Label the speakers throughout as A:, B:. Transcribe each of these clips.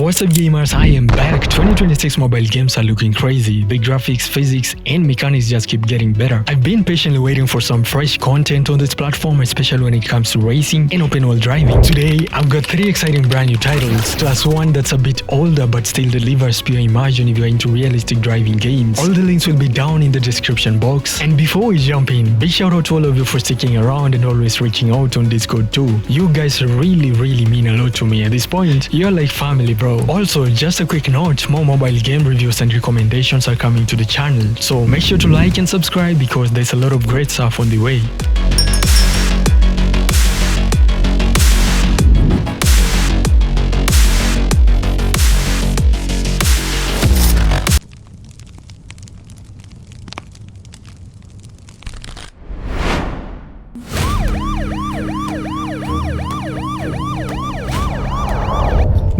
A: What's up gamers, I am back. 2026 mobile games are looking crazy. The graphics, physics and mechanics just keep getting better. I've been patiently waiting for some fresh content on this platform, especially when it comes to racing and open world driving. Today, I've got 3 exciting brand new titles, plus one that's a bit older but still delivers pure immersion if you're into realistic driving games. All the links will be down in the description box. And before we jump in, big shout out to all of you for sticking around and always reaching out on Discord too. You guys really mean a lot to me. At this point, you're like family, bro. Also, just a quick note, more mobile game reviews and recommendations are coming to the channel, so make sure to like and subscribe because there's a lot of great stuff on the way.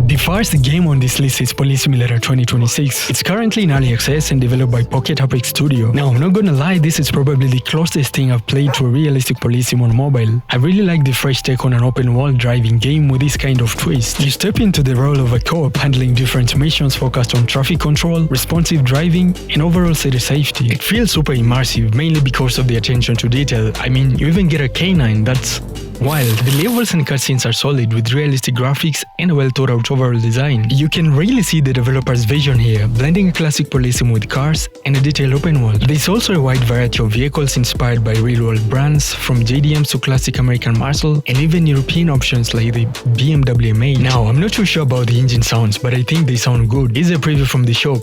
A: The first game on this list is Police Simulator 2026. It's currently in early access and developed by Pocket Epic Studio. Now, I'm not gonna lie, this is probably the closest thing I've played to a realistic police sim on mobile. I really like the fresh take on an open world driving game with this kind of twist. You step into the role of a cop handling different missions focused on traffic control, responsive driving, and overall city safety. It feels super immersive, mainly because of the attention to detail. I mean, you even get a canine, that's wild. The levels and cutscenes are solid with realistic graphics and a well thought out overall design. You can really see the developer's vision here, blending a classic police sim with cars and a detailed open world. There's also a wide variety of vehicles inspired by real-world brands, from JDMs to classic American muscle, and even European options like the BMW M8. Now, I'm not too sure about the engine sounds, but I think they sound good. Here's a preview from the shop.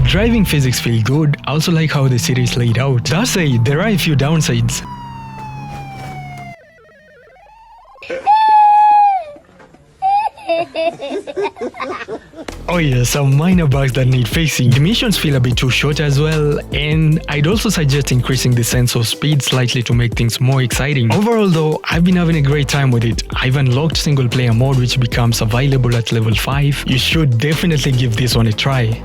A: Driving physics feel good. I also like how the city is laid out. That said, there are a few downsides. Oh yeah, some minor bugs that need fixing. The missions feel a bit too short as well, and I'd also suggest increasing the sense of speed slightly to make things more exciting. Overall though, I've been having a great time with it. I've unlocked single player mode which becomes available at level 5. You should definitely give this one a try.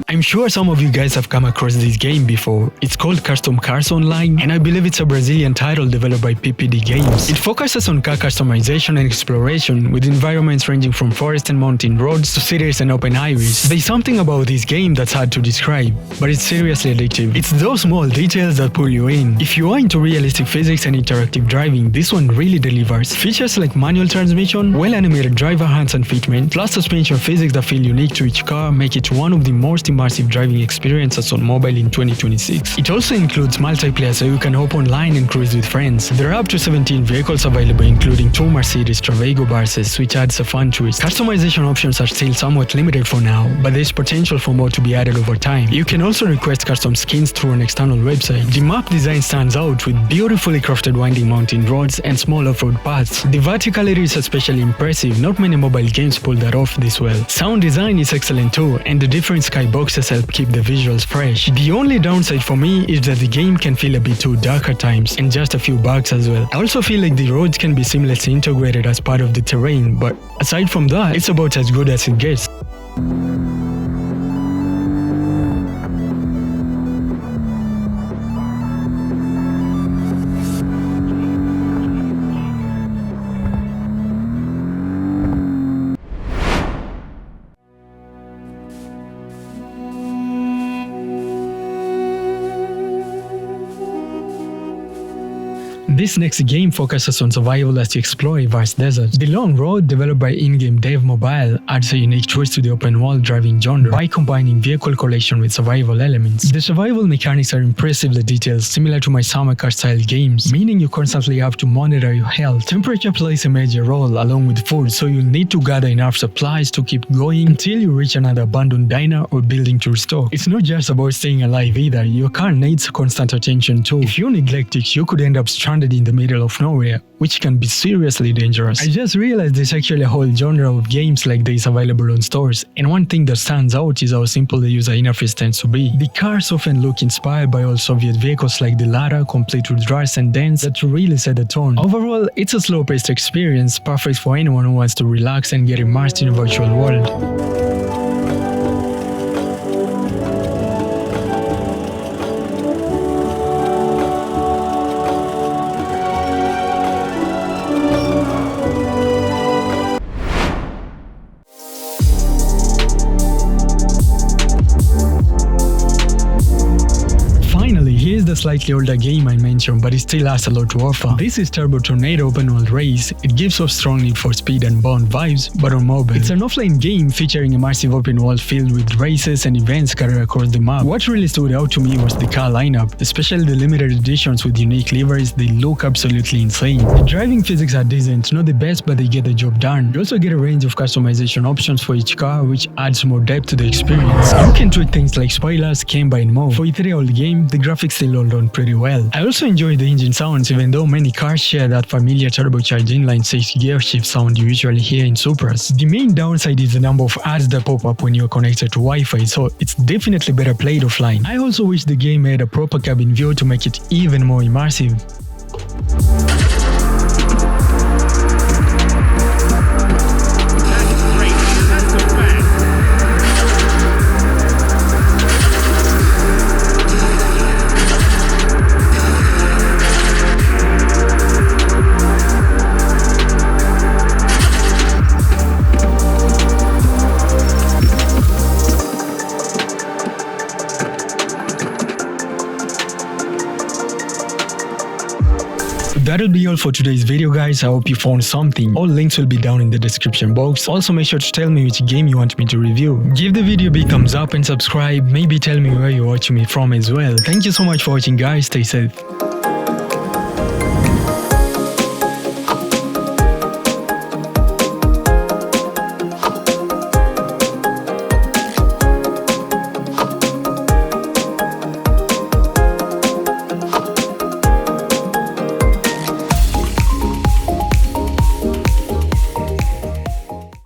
A: I'm sure some of you guys have come across this game before. It's called Custom Cars Online, and I believe it's a Brazilian title developed by PPD Games. It focuses on car customization and exploration, with environments ranging from forest and mountain roads to cities and open highways. There's something about this game that's hard to describe, but it's seriously addictive. It's those small details that pull you in. If you are into realistic physics and interactive driving, this one really delivers. Features like manual transmission, well-animated driver hands and fitment, plus suspension physics that feel unique to each car make it one of the most immersive driving experiences on mobile in 2026. It also includes multiplayer, so you can hop online and cruise with friends. There are up to 17 vehicles available, including 2 Mercedes Travago buses, which adds a fun twist. Customization options are still somewhat limited for now, but there's potential for more to be added over time. You can also request custom skins through an external website. The map design stands out with beautifully crafted winding mountain roads and small off-road paths. The verticality is especially impressive. Not many mobile games pull that off this well. Sound design is excellent too, and the different skyboxes help keep the visuals fresh. The only downside for me is that the game can feel a bit too dark at times, and just a few bugs as well. I also feel like the roads can be seamlessly integrated as part of the terrain, but aside from that, it's about as good as it gets. This next game focuses on survival as you explore a vast desert. The Long Road, developed by in-game Dev Mobile, adds a unique twist to the open-world driving genre by combining vehicle collection with survival elements. The survival mechanics are impressively detailed, similar to my summer car-style games, meaning you constantly have to monitor your health. Temperature plays a major role along with food, so you'll need to gather enough supplies to keep going until you reach another abandoned diner or building to restore. It's not just about staying alive either, your car needs constant attention too. If you neglect it, you could end up stranded in the middle of nowhere, which can be seriously dangerous. I just realized there's actually a whole genre of games like this available on stores, and one thing that stands out is how simple the user interface tends to be. The cars often look inspired by old Soviet vehicles like the Lada, complete with drives and dents that really set the tone. Overall, it's a slow-paced experience, perfect for anyone who wants to relax and get immersed in a virtual world. Here's the slightly older game I mentioned, but it still has a lot to offer. This is Tornadoe open world race. It gives off strong Need for Speed and Bound vibes, but on mobile. It's an offline game featuring a massive open world filled with races and events scattered across the map. What really stood out to me was the car lineup, especially the limited editions with unique liveries. They look absolutely insane. The driving physics are decent, not the best, but they get the job done. You also get a range of customization options for each car, which adds more depth to the experience. You can tweak things like spoilers, camber and more. For a 3-year-old game, the graphics still hold on pretty well. I also enjoy the engine sounds, even though many cars share that familiar turbocharged inline-6 gear shift sound you usually hear in Supras. The main downside is the number of ads that pop up when you're connected to Wi-Fi, so it's definitely better played offline. I also wish the game had a proper cabin view to make it even more immersive. That would be all for today's video, guys. I hope you found something. All links will be down in the description box. Also, make sure to tell me which game you want me to review. Give the video a big thumbs up and subscribe. Maybe tell me where you're watching me from as well. Thank you so much for watching, guys. Stay safe.